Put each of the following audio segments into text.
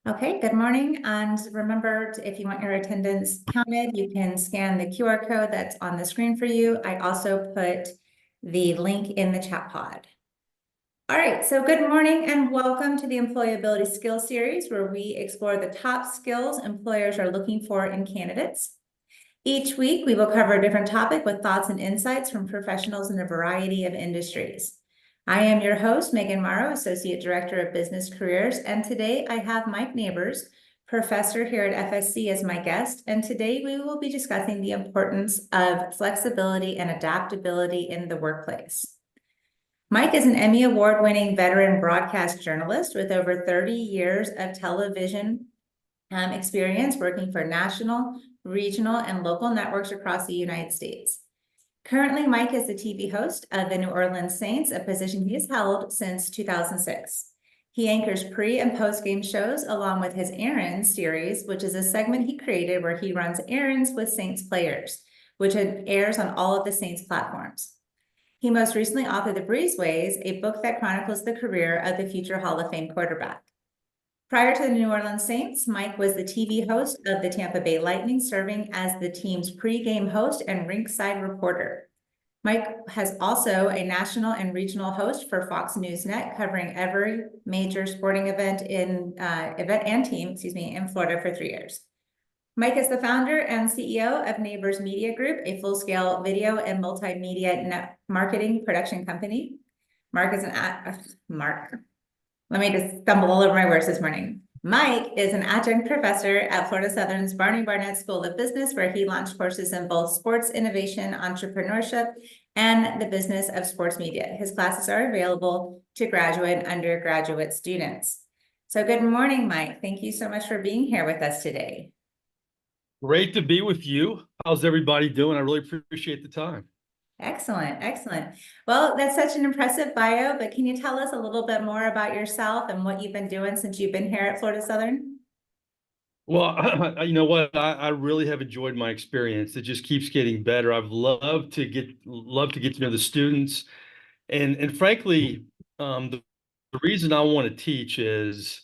Okay, good morning. And remember, if you want your attendance counted, you can scan the QR code that's on the screen for you. I also put the link in the chat pod. All right, so good morning and welcome to the Employability Skills Series, where we explore the top skills employers are looking for in candidates. Each week, we will cover a different topic with thoughts and insights from professionals in a variety of industries. I am your host, Megan Morrow, Associate Director of Business Careers, and today I have Mike Neighbors, professor here at FSC, as my guest, and today we will be discussing the importance of flexibility and adaptability in the workplace. Mike is an Emmy Award-winning veteran broadcast journalist with over 30 years of television experience working for national, regional, and local networks across the United States. Currently, Mike is the TV host of the New Orleans Saints, a position he has held since 2006. He anchors pre- and post-game shows along with his Errands series, which is a segment he created where he runs errands with Saints players, which airs on all of the Saints platforms. He most recently authored The Breezeways, a book that chronicles the career of the future Hall of Fame quarterback. Prior to the New Orleans Saints, Mike was the TV host of the Tampa Bay Lightning, serving as the team's pregame host and rinkside reporter. Mike has also a national and regional host for Fox News Net, covering every major sporting event and team, in Florida for 3 years. Mike is the founder and CEO of Neighbors Media Group, a full-scale video and multimedia net marketing production company. Mark is let me just stumble all over my words this morning. Mike is an adjunct professor at Florida Southern's Barney Barnett School of Business, where he launched courses in both sports innovation, entrepreneurship, and the business of sports media. His classes are available to graduate and undergraduate students. So good morning, Mike. Thank you so much for being here with us today. Great to be with you. How's everybody doing? I really appreciate the time. Excellent, excellent. Well, that's such an impressive bio, but can you tell us a little bit more about yourself and what you've been doing since you've been here at Florida Southern? Well, you know what? I really have enjoyed my experience. It just keeps getting better. I've loved to get to know the students, and frankly, the reason I want to teach is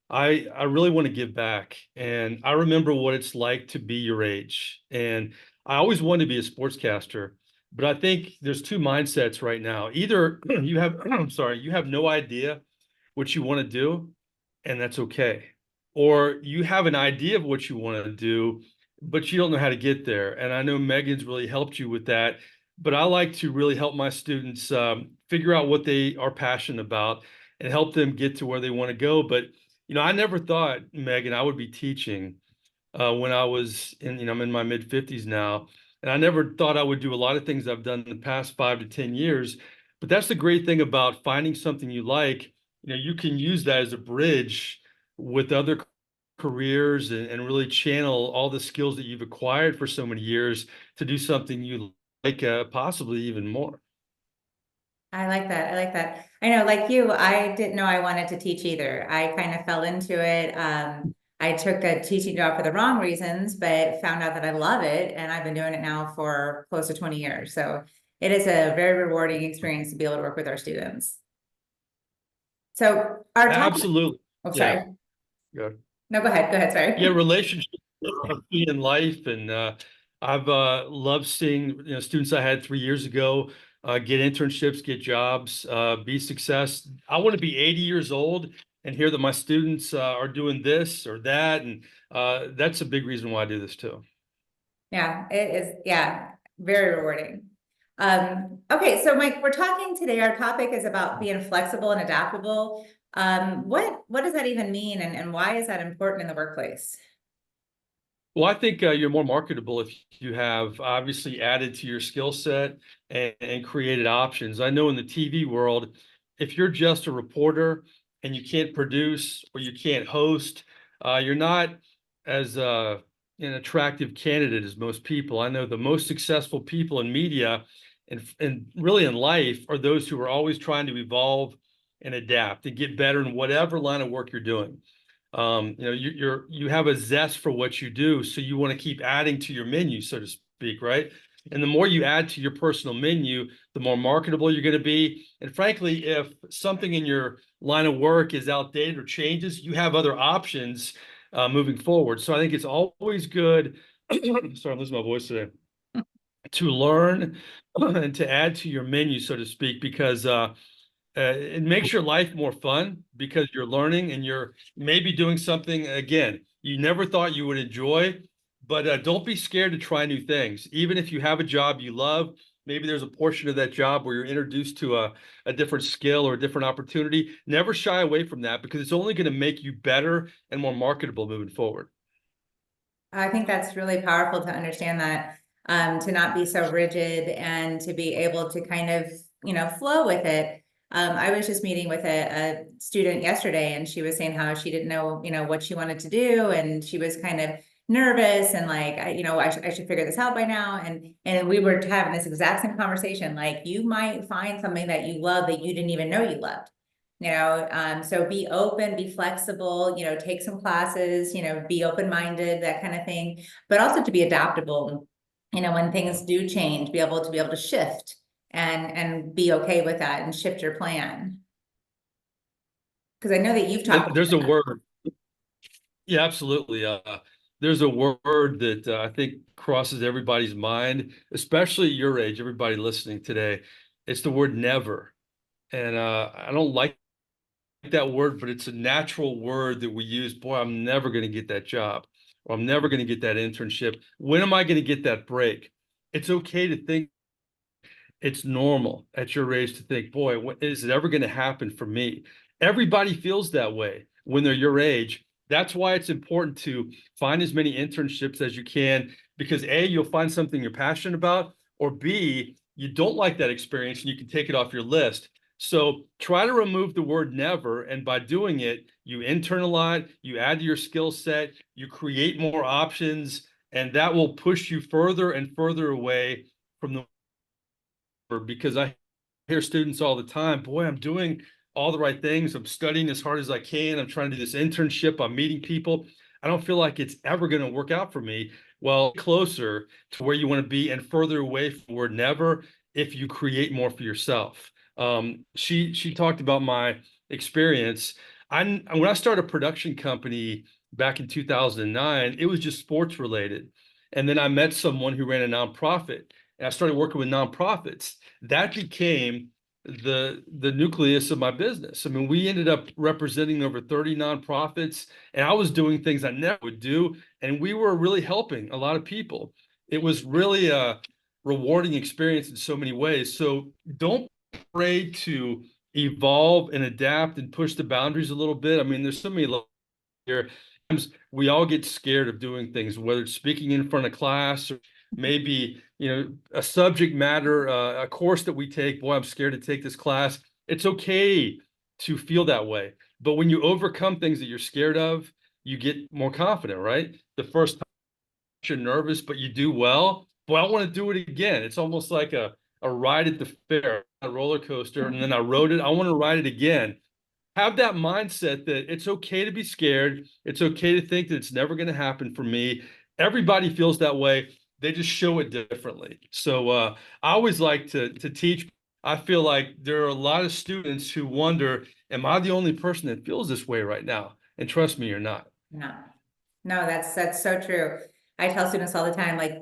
I really want to give back. And I remember what it's like to be your age, and I always wanted to be a sportscaster. But I think there's two mindsets right now. Either you have, I'm sorry, you have no idea what you want to do, and that's okay. Or you have an idea of what you want to do, but you don't know how to get there. And I know Megan's really helped you with that. But I like to really help my students figure out what they are passionate about and help them get to where they want to go. But I never thought, Megan, I would be teaching when I was I'm in my mid 50s now. And I never thought I would do a lot of things I've done in the past 5 to 10 years. But that's the great thing about finding something you like. You can use that as a bridge with other careers and really channel all the skills that you've acquired for so many years to do something you like, possibly even more. I like that. I like that. I know, like you, I didn't know I wanted to teach either. I kind of fell into it. I took a teaching job for the wrong reasons, but found out that I love it. And I've been doing it now for close to 20 years. So it is a very rewarding experience to be able to work with our students. So our topic, Absolutely. oh, Yeah. sorry. Good. No, go ahead. Go ahead. Sorry. Yeah, relationships are key in life, and I've loved seeing students I had 3 years ago get internships, get jobs, be success. I want to be 80 years old and hear that my students are doing this or that, and that's a big reason why I do this too. Yeah, it is. Yeah, very rewarding. Okay, so Mike, we're talking today, our topic is about being flexible and adaptable. What does that even mean, and why is that important in the workplace? Well, I think you're more marketable if you have obviously added to your skill set and created options. I know in the TV world, if you're just a reporter and you can't produce or you can't host, you're not as an attractive candidate as most people. I know the most successful people in media and really in life are those who are always trying to evolve and adapt and get better in whatever line of work you're doing. You have a zest for what you do, so you want to keep adding to your menu, so to speak, right? And the more you add to your personal menu, the more marketable you're going to be. And frankly, if something in your line of work is outdated or changes, you have other options moving forward. So I think it's always good. Sorry, I'm losing my voice today. To learn and to add to your menu, so to speak, because it makes your life more fun because you're learning and you're maybe doing something again you never thought you would enjoy. But don't be scared to try new things. Even if you have a job you love, maybe there's a portion of that job where you're introduced to a different skill or a different opportunity. Never shy away from that because it's only going to make you better and more marketable moving forward. I think that's really powerful to understand that, to not be so rigid and to be able to kind of, flow with it. I was just meeting with a student yesterday and she was saying how she didn't know, what she wanted to do. And she was kind of nervous and like, I should figure this out by now. And we were having this exact same conversation. Like you might find something that you love that you didn't even know you loved. So be open, be flexible, take some classes, be open-minded, that kind of thing, but also to be adaptable, when things do change, be able to shift and be okay with that and shift your plan. Because I know that you've And talked. there's a word. Yeah, absolutely. There's a word that I think crosses everybody's mind, especially your age, everybody listening today. It's the word never. And I don't like that word, but it's a natural word that we use. Boy, I'm never going to get that job, or I'm never going to get that internship. When am I going to get that break? It's okay to think it's normal at your age to think, boy, is it ever going to happen for me? Everybody feels that way when they're your age. That's why it's important to find as many internships as you can, because A, you'll find something you're passionate about, or B, you don't like that experience and you can take it off your list. So try to remove the word never. And by doing it, you internalize, you add to your skill set, you create more options, and that will push you further and further away from the, because I hear students all the time, boy, I'm doing all the right things. I'm studying as hard as I can. I'm trying to do this internship. I'm meeting people. I don't feel like it's ever going to work out for me. Well, closer to where you want to be and further away from where never if you create more for yourself. She talked about my experience. When I started a production company back in 2009, it was just sports related. And then I met someone who ran a nonprofit and I started working with nonprofits. That became the nucleus of my business. I mean, we ended up representing over 30 nonprofits, and I was doing things I never would do, and we were really helping a lot of people. It was really a rewarding experience in so many ways. So don't be afraid to evolve and adapt and push the boundaries a little bit. I mean, there's so many here. We all get scared of doing things, whether it's speaking in front of class or maybe, a subject matter, a course that we take. Boy, I'm scared to take this class. It's okay to feel that way. But when you overcome things that you're scared of, you get more confident, right? The first time you're nervous, but you do well. Boy, I want to do it again. It's almost like a ride at the fair, a roller coaster, and then I rode it. I want to ride it again. Have that mindset that it's okay to be scared. It's okay to think that it's never going to happen for me. Everybody feels that way. They just show it differently. So I always like to teach. I feel like there are a lot of students who wonder, am I the only person that feels this way right now? And trust me, you're not. No, no, that's so true. I tell students all the time, like,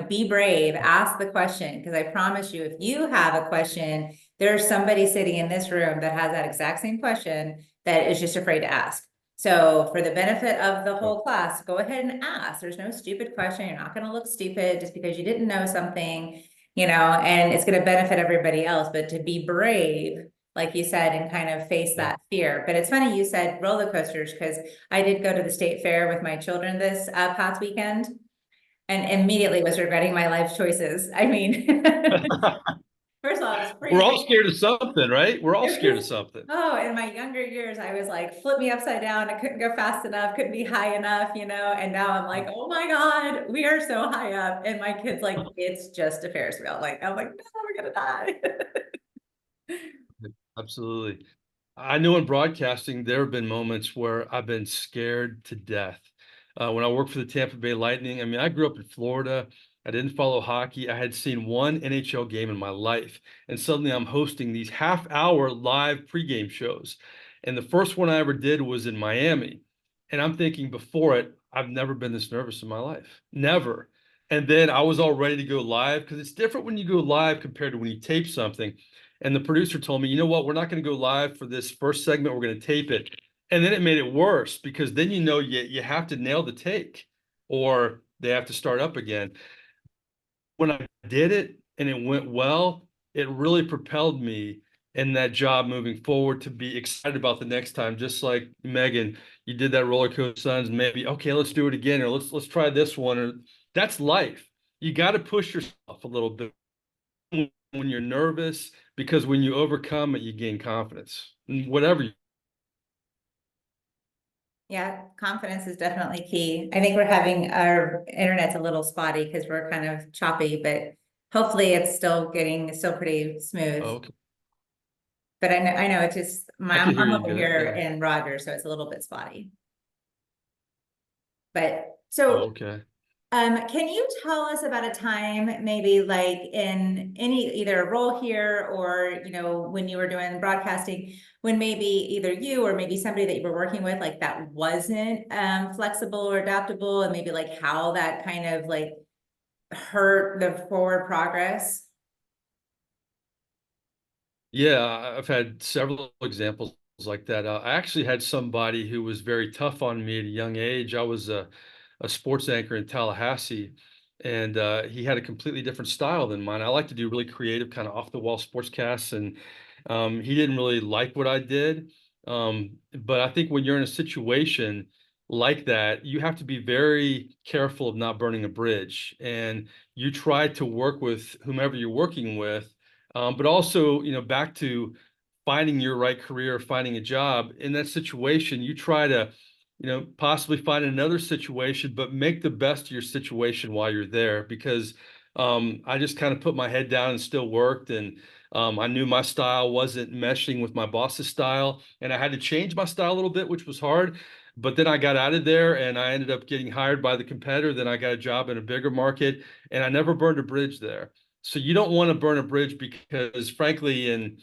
be brave, ask the question, because I promise you, if you have a question, there's somebody sitting in this room that has that exact same question that is just afraid to ask. So for the benefit of the whole class, go ahead and ask. There's no stupid question. You're not going to look stupid just because you didn't know something, and it's going to benefit everybody else. But to be brave, like you said, and kind of face that fear. But it's funny you said roller coasters, because I did go to the state fair with my children this past weekend and immediately was regretting my life choices. I mean, first of all, it was We're freezing. all scared of something, right? We're all scared of something. Oh, in my younger years, I was like, flip me upside down. I couldn't go fast enough, couldn't be high enough, And now I'm like, oh my God, we are so high up. And my kid's like, it's just a Ferris wheel. Like, I'm like, no, we're gonna die. Absolutely. I know in broadcasting, there have been moments where I've been scared to death. When I worked for the Tampa Bay Lightning, I mean, I grew up in Florida. I didn't follow hockey. I had seen one NHL game in my life, and suddenly I'm hosting these half-hour live pregame shows. And the first one I ever did was in Miami. And I'm thinking before it, I've never been this nervous in my life. Never. And then I was all ready to go live because it's different when you go live compared to when you tape something. And the producer told me, you know what, we're not going to go live for this first segment. We're going to tape it. And then it made it worse because then you have to nail the take or they have to start up again. When I did it and it went well, it really propelled me in that job moving forward to be excited about the next time. Just like Megan, you did that roller coaster sons, maybe okay, let's do it again, or let's try this one. Or that's life. You got to push yourself a little bit when you're nervous because when you overcome it, you gain confidence. Whatever. Yeah, confidence is definitely key. I think we're having our internet's a little spotty because we're kind of choppy, but hopefully it's still pretty smooth. Okay. But I know it's just I can hear I'm you over good. here Yeah. in Rogers, so it's a little bit spotty. But so Okay. can you tell us about a time, maybe like in any either role here or when you were doing broadcasting, when maybe either you or maybe somebody that you were working with like that wasn't flexible or adaptable, and maybe like how that kind of like hurt the forward progress? Yeah, I've had several examples like that. I actually had somebody who was very tough on me at a young age. I was a sports anchor in Tallahassee, and he had a completely different style than mine. I like to do really creative, kind of off the wall sportscasts, and he didn't really like what I did. But I think when you're in a situation like that, you have to be very careful of not burning a bridge, and you try to work with whomever you're working with, but also, back to finding your right career, finding a job in that situation, you try to, possibly find another situation, but make the best of your situation while you're there. Because I just kind of put my head down and still worked, and I knew my style wasn't meshing with my boss's style, and I had to change my style a little bit, which was hard. But then I got out of there, and I ended up getting hired by the competitor. Then I got a job in a bigger market, and I never burned a bridge there. So you don't want to burn a bridge because, frankly, in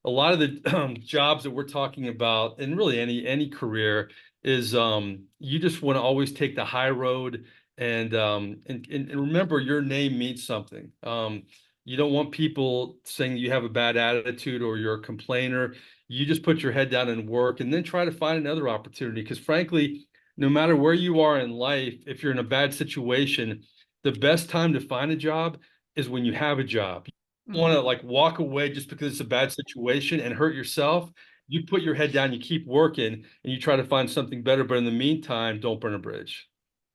a lot of the jobs that we're talking about, and really any career, is you just want to always take the high road, and remember your name means something. You don't want people saying you have a bad attitude or you're a complainer. You just put your head down and work, and then try to find another opportunity. Because frankly, no matter where you are in life, if you're in a bad situation, the best time to find a job is when you have a job. You want to like walk away just because it's a bad situation and hurt yourself. You put your head down, you keep working, and you try to find something better. But in the meantime, don't burn a bridge.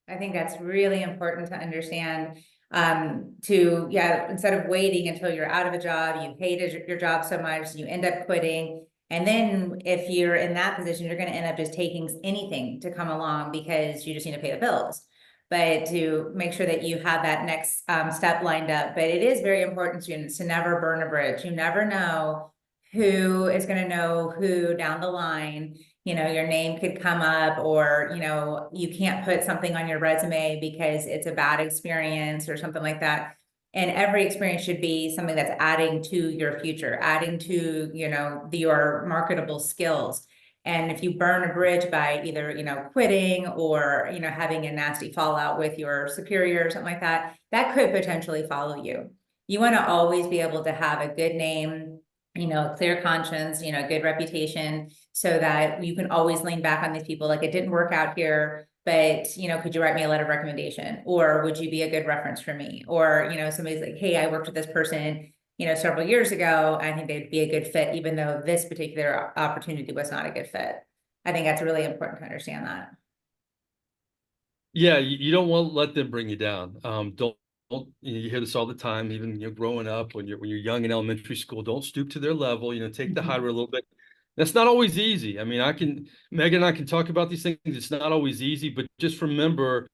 I think that's really important to understand. Instead of waiting until you're out of a job, you hated your job so much, you end up quitting. And then if you're in that position, you're going to end up just taking anything to come along because you just need to pay the bills. But to make sure that you have that next step lined up. But it is very important, students, to never burn a bridge. You never know who is going to know who down the line. Your name could come up, or you can't put something on your resume because it's a bad experience or something like that. And every experience should be something that's adding to your future, adding to your marketable skills. And if you burn a bridge by either quitting or having a nasty fallout with your superior or something like that, that could potentially follow you. You want to always be able to have a good name, a clear conscience, good reputation, so that you can always lean back on these people. Like, it didn't work out here, but could you write me a letter of recommendation, or would you be a good reference for me? Or somebody's like, hey, I worked with this person several years ago, I think they'd be a good fit, even though this particular opportunity was not a good fit. I think that's really important to understand that. Yeah, you don't want to let them bring you down. Don't you hear this all the time, even growing up when you're young in elementary school. Don't stoop to their level. Take the high road a little bit. That's not always easy. I mean, Megan and I can talk about these things. It's not always easy, but just remember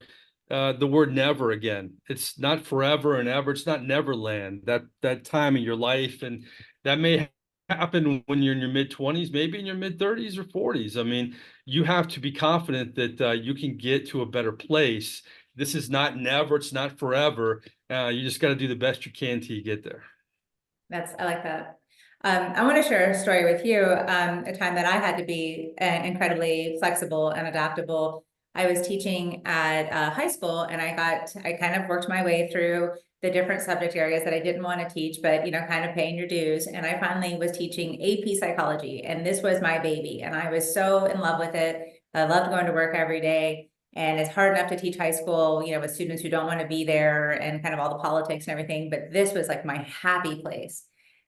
the word never again. It's not forever and ever. It's not Neverland. That time in your life, and that may happen when you're in your mid-20s, maybe in your mid-30s or 40s. I mean, you have to be confident that you can get to a better place. This is not never. It's not forever. You just got to do the best you can till you get there. I like that. I want to share a story with you, a time that I had to be incredibly flexible and adaptable. I was teaching at high school, and I kind of worked my way through the different subject areas that I didn't want to teach, but, you know, kind of paying your dues. And I finally was teaching AP psychology, and this was my baby. And I was so in love with it. I loved going to work every day. And it's hard enough to teach high school, you know, with students who don't want to be there and kind of all the politics and everything. But this was like my happy place.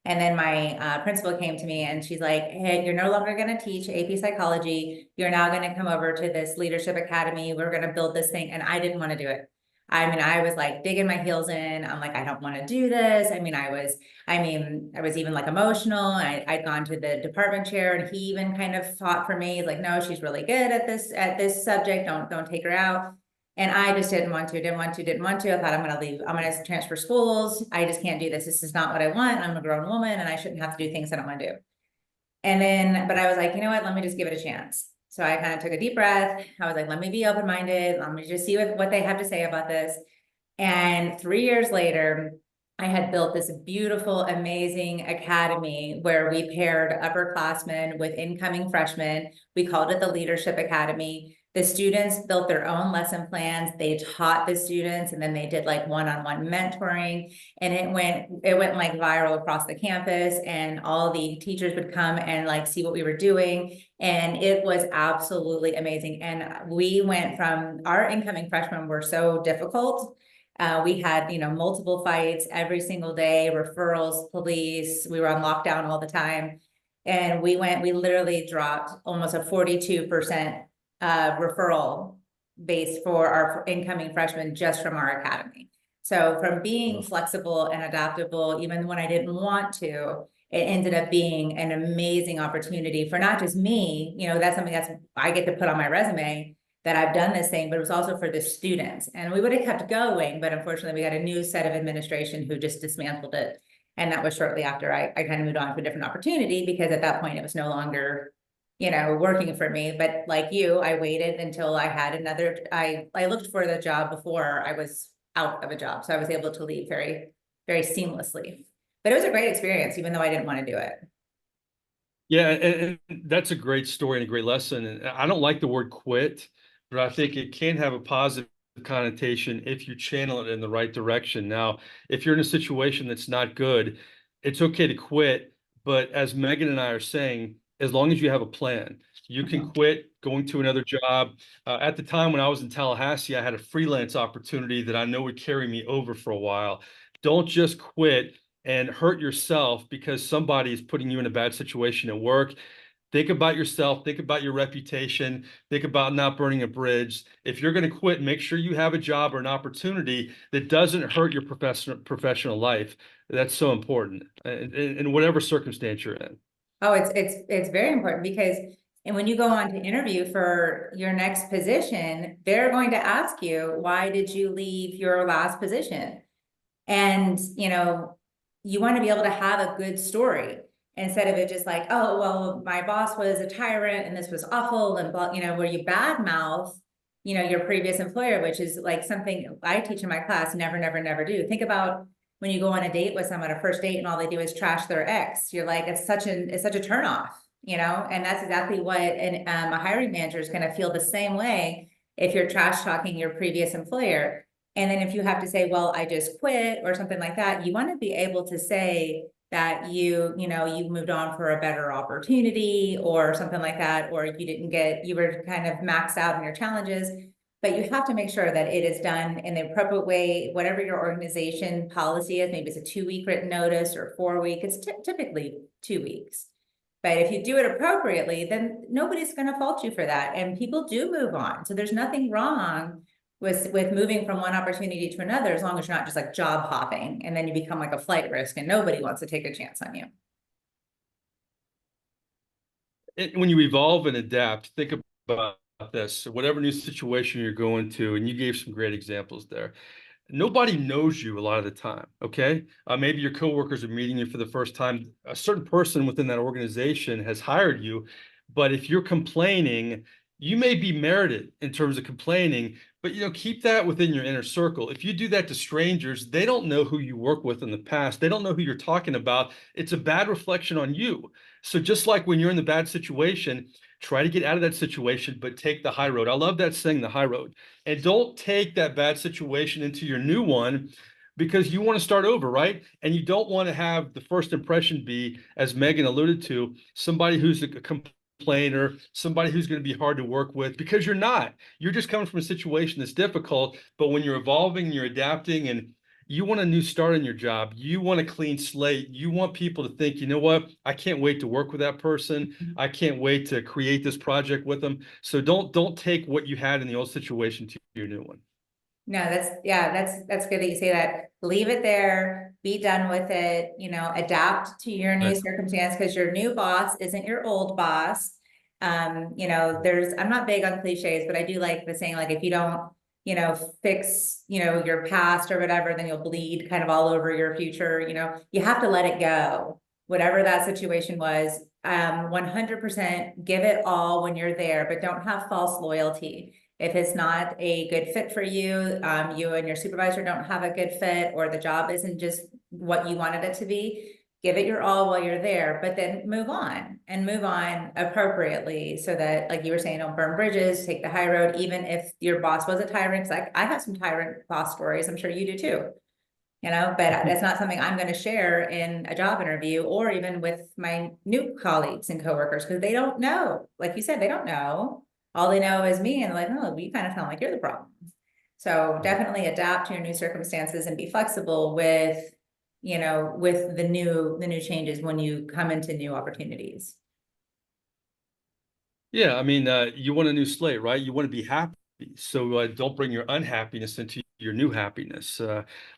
And then my principal came to me and she's like, hey, you're no longer going to teach AP psychology. You're now going to come over to this leadership academy. We're going to build this thing. And I didn't want to do it. I mean, I was like digging my heels in. I'm like, I don't want to do this. I was even like emotional. I'd gone to the department chair and he even kind of fought for me. He's like, no, she's really good at this subject. Don't take her out. And I just didn't want to. I thought, I'm going to leave. I'm going to transfer schools. I just can't do this. This is not what I want. I'm a grown woman and I shouldn't have to do things I don't want to do. And then, but I was like, you know what? Let me just give it a chance. So I kind of took a deep breath. I was like, let me be open-minded. Let me just see what they have to say about this. And 3 years later, I had built this beautiful, amazing academy where we paired upperclassmen with incoming freshmen. We called it the Leadership Academy. The students built their own lesson plans. They taught the students, and then they did like one-on-one mentoring. And it went like viral across the campus, and all the teachers would come and like see what we were doing. And it was absolutely amazing. And we went from, our incoming freshmen were so difficult. We had, you know, multiple fights every single day, referrals, police. We were on lockdown all the time. And we literally dropped almost a 42% referral base for our incoming freshmen just from our academy. So from being flexible and adaptable, even when I didn't want to, it ended up being an amazing opportunity for not just me, you know, that's something I get to put on my resume, that I've done this thing, but it was also for the students. And we would have kept going, but unfortunately we had a new set of administration who just dismantled it. And that was shortly after I kind of moved on to a different opportunity, because at that point it was no longer, you know, working for me. But like you, I waited until I had another, I looked for the job before I was out of a job. So I was able to leave very, very seamlessly. But it was a great experience, even though I didn't want to do it. Yeah, and that's a great story and a great lesson. And I don't like the word quit, but I think it can have a positive connotation if you channel it in the right direction. Now, if you're in a situation that's not good, it's okay to quit. But as Megan and I are saying, as long as you have a plan, you can quit going to another job. At the time when I was in Tallahassee, I had a freelance opportunity that I know would carry me over for a while. Don't just quit and hurt yourself because somebody is putting you in a bad situation at work. Think about yourself, think about your reputation, think about not burning a bridge. If you're going to quit, make sure you have a job or an opportunity that doesn't hurt your professional life. That's so important in whatever circumstance you're in. Oh, it's very important, because and when you go on to interview for your next position, they're going to ask you, why did you leave your last position? And, you know, you want to be able to have a good story instead of it just like, oh, well, my boss was a tyrant and this was awful, and blah, you know, where you badmouth, you know, your previous employer, which is like something I teach in my class, never, never, never do. Think about when you go on a date with someone, a first date, and all they do is trash their ex. You're like, it's such a turnoff, you know, and that's exactly what a hiring manager is going to feel the same way if you're trash talking your previous employer. And then if you have to say, well, I just quit or something like that, you want to be able to say that you moved on for a better opportunity or something like that, or you were kind of maxed out in your challenges. But you have to make sure that it is done in the appropriate way, whatever your organization policy is. Maybe it's a 2-week written notice or 4-week. It's typically 2 weeks. But if you do it appropriately, then nobody's going to fault you for that. And people do move on. So there's nothing wrong with moving from one opportunity to another, as long as you're not just like job hopping and then you become like a flight risk and nobody wants to take a chance on you. When you evolve and adapt, think about this, whatever new situation you're going to, and you gave some great examples there. Nobody knows you a lot of the time, okay? Maybe your coworkers are meeting you for the first time. A certain person within that organization has hired you, but if you're complaining, you may be merited in terms of complaining, but keep that within your inner circle. If you do that to strangers, they don't know who you work with in the past. They don't know who you're talking about. It's a bad reflection on you. So just like when you're in the bad situation, try to get out of that situation, but take the high road. I love that saying, the high road. And don't take that bad situation into your new one, because you want to start over, right? And you don't want to have the first impression be, as Megan alluded to, somebody who's a complainer, somebody who's going to be hard to work with, because you're not. You're just coming from a situation that's difficult. But when you're evolving, you're adapting, and you want a new start in your job, you want a clean slate, you want people to think, you know what, I can't wait to work with that person. I can't wait to create this project with them. So don't take what you had in the old situation to your new one. No, that's good that you say that. Leave it there, be done with it, adapt to your new Right. circumstance, because your new boss isn't your old boss. I'm not big on cliches, but I do like the saying, like, if you don't, fix, your past or whatever, then you'll bleed kind of all over your future. You have to let it go. Whatever that situation was, 100% give it all when you're there, but don't have false loyalty. If it's not a good fit for you, you and your supervisor don't have a good fit, or the job isn't just what you wanted it to be, give it your all while you're there, but then move on, and move on appropriately, so that, like you were saying, don't burn bridges, take the high road, even if your boss was a tyrant. Cause I have some tyrant boss stories. I'm sure you do too. But that's not something I'm going to share in a job interview, or even with my new colleagues and coworkers, because they don't know. Like you said, they don't know. All they know is me, and they're like, oh, you kind of sound like you're the problem. So definitely adapt to your new circumstances and be flexible with, with the new changes when you come into new opportunities. Yeah, I mean, you want a new slate, right? You want to be happy. So don't bring your unhappiness into your new happiness.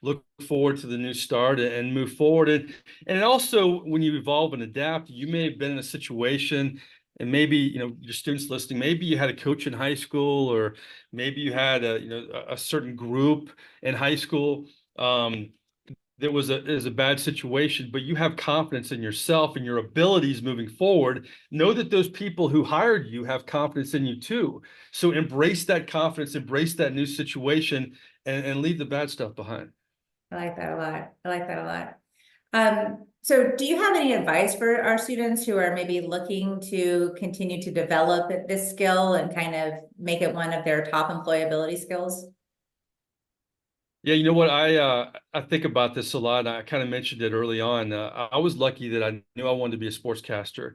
Look forward to the new start and move forward. And also, when you evolve and adapt, you may have been in a situation, and maybe, your students listening, maybe you had a coach in high school, or maybe you had a certain group in high school. There was a bad situation, but you have confidence in yourself and your abilities moving forward. Know that those people who hired you have confidence in you too. So embrace that confidence, embrace that new situation, and leave the bad stuff behind. I like that a lot. I like that a lot. So do you have any advice for our students who are maybe looking to continue to develop this skill and kind of make it one of their top employability skills? Yeah, you know what? I think about this a lot. I kind of mentioned it early on. I was lucky that I knew I wanted to be a sportscaster,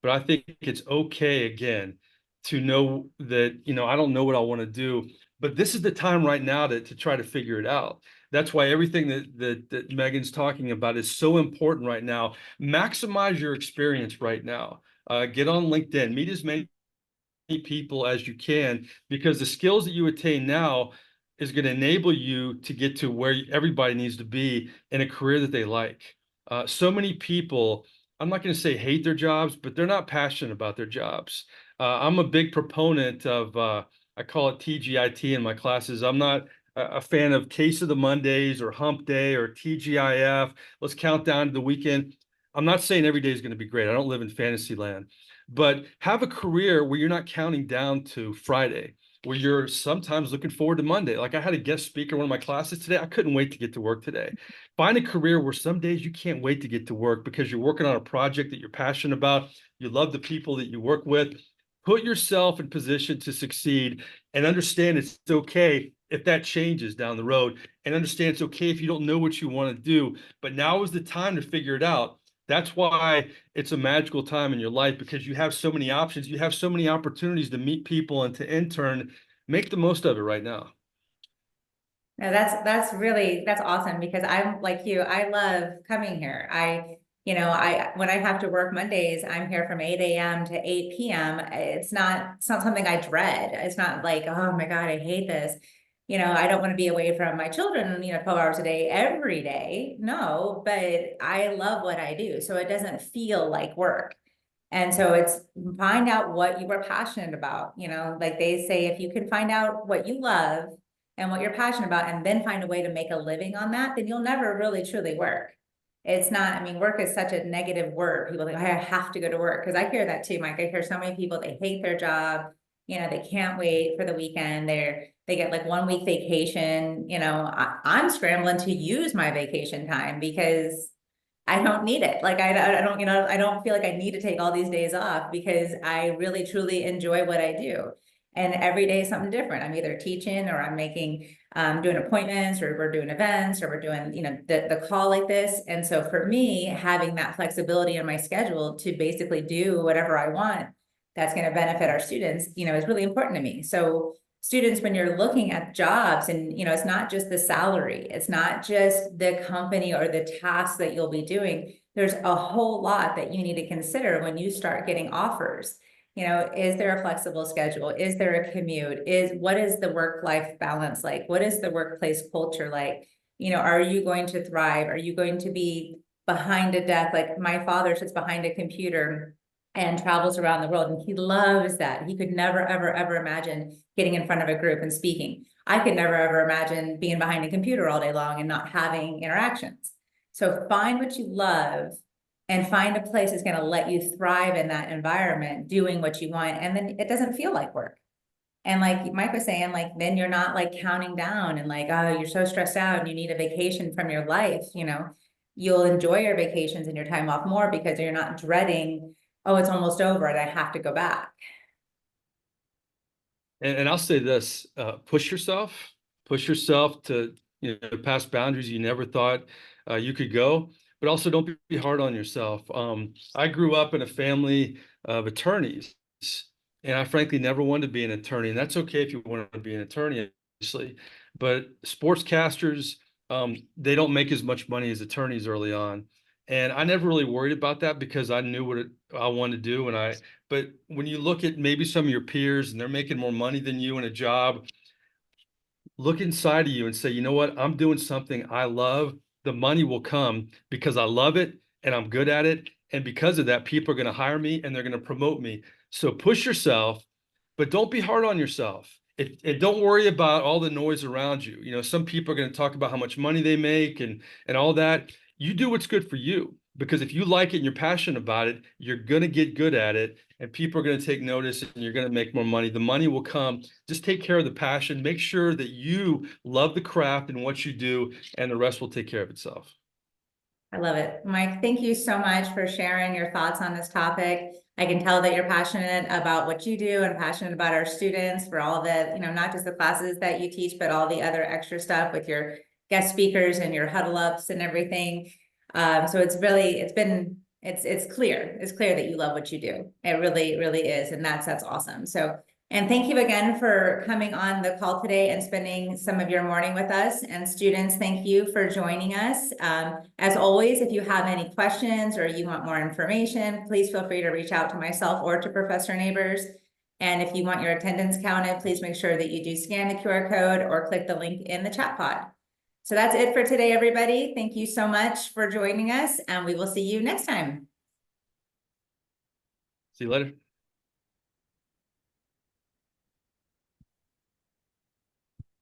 but I think it's okay again to know that, I don't know what I want to do, but this is the time right now to try to figure it out. That's why everything that Megan's talking about is so important right now. Maximize your experience right now. Get on LinkedIn, meet as many people as you can, because the skills that you attain now is going to enable you to get to where everybody needs to be in a career that they like. So many people, I'm not going to say hate their jobs, but they're not passionate about their jobs. I'm a big proponent of, I call it TGIT in my classes. I'm not a fan of Case of the Mondays or Hump Day or TGIF. Let's count down to the weekend. I'm not saying every day is going to be great. I don't live in fantasy land, but have a career where you're not counting down to Friday, where you're sometimes looking forward to Monday. Like, I had a guest speaker in one of my classes today. I couldn't wait to get to work today. Find a career where some days you can't wait to get to work because you're working on a project that you're passionate about. You love the people that you work with. Put yourself in position to succeed, and understand it's okay if that changes down the road, and understand it's okay if you don't know what you want to do, but now is the time to figure it out. That's why it's a magical time in your life, because you have so many options. You have so many opportunities to meet people and to intern. Make the most of it right now. No, that's awesome, because I'm like you, I love coming here. When I have to work Mondays, I'm here from 8 a.m. to 8 p.m. It's not something I dread. It's not like, oh my God, I hate this. I don't want to be away from my children, 12 hours a day, every day. No, but I love what I do. So it doesn't feel like work. And so it's find out what you are passionate about. Like they say, if you can find out what you love and what you're passionate about, and then find a way to make a living on that, then you'll never really truly work. It's not, I mean, work is such a negative word. People think, I have to go to work. Because I hear that too, Mike. I hear so many people, they hate their job. They can't wait for the weekend. They get like 1 week vacation. I'm scrambling to use my vacation time because I don't need it. Like I don't, I don't feel like I need to take all these days off because I really truly enjoy what I do. And every day is something different. I'm either teaching or I'm making, doing appointments, or we're doing events, or we're doing, the call like this. And so for me, having that flexibility in my schedule to basically do whatever I want, that's going to benefit our students, is really important to me. So students, when you're looking at jobs, and it's not just the salary, it's not just the company or the tasks that you'll be doing, there's a whole lot that you need to consider when you start getting offers. Is there a flexible schedule? Is there a commute? What is the work-life balance like? What is the workplace culture like? Are you going to thrive? Are you going to be behind a desk? Like my father sits behind a computer and travels around the world, and he loves that. He could never, ever, ever imagine getting in front of a group and speaking. I could never, ever imagine being behind a computer all day long and not having interactions. So find what you love and find a place that's going to let you thrive in that environment, doing what you want. And then it doesn't feel like work. And like Mike was saying, like, then you're not like counting down and like, oh, you're so stressed out and you need a vacation from your life. You'll enjoy your vacations and your time off more because you're not dreading, oh, it's almost over and I have to go back. And I'll say this, push yourself to, past boundaries you never thought you could go, but also don't be hard on yourself. I grew up in a family of attorneys, and I frankly never wanted to be an attorney, and that's okay if you want to be an attorney, obviously, but sportscasters, they don't make as much money as attorneys early on. And I never really worried about that because I knew what I wanted to do. But when you look at maybe some of your peers and they're making more money than you in a job, look inside of you and say, you know what? I'm doing something I love. The money will come because I love it and I'm good at it. And because of that, people are going to hire me and they're going to promote me. So push yourself, but don't be hard on yourself. And don't worry about all the noise around you. Some people are going to talk about how much money they make and all that. You do what's good for you, because if you like it and you're passionate about it, you're going to get good at it, and people are going to take notice and you're going to make more money. The money will come. Just take care of the passion. Make sure that you love the craft and what you do, and the rest will take care of itself. I love it. Mike, thank you so much for sharing your thoughts on this topic. I can tell that you're passionate about what you do and passionate about our students, for all the, not just the classes that you teach, but all the other extra stuff with your guest speakers and your huddle ups and everything. So it's clear. It's clear that you love what you do. It really, really is. And that's awesome. So, and thank you again for coming on the call today and spending some of your morning with us. And students, thank you for joining us. As always, if you have any questions or you want more information, please feel free to reach out to myself or to Professor Neighbors. And if you want your attendance counted, please make sure that you do scan the QR code or click the link in the chat pod. So that's it for today, everybody. Thank you so much for joining us, and we will see you next time. See you later.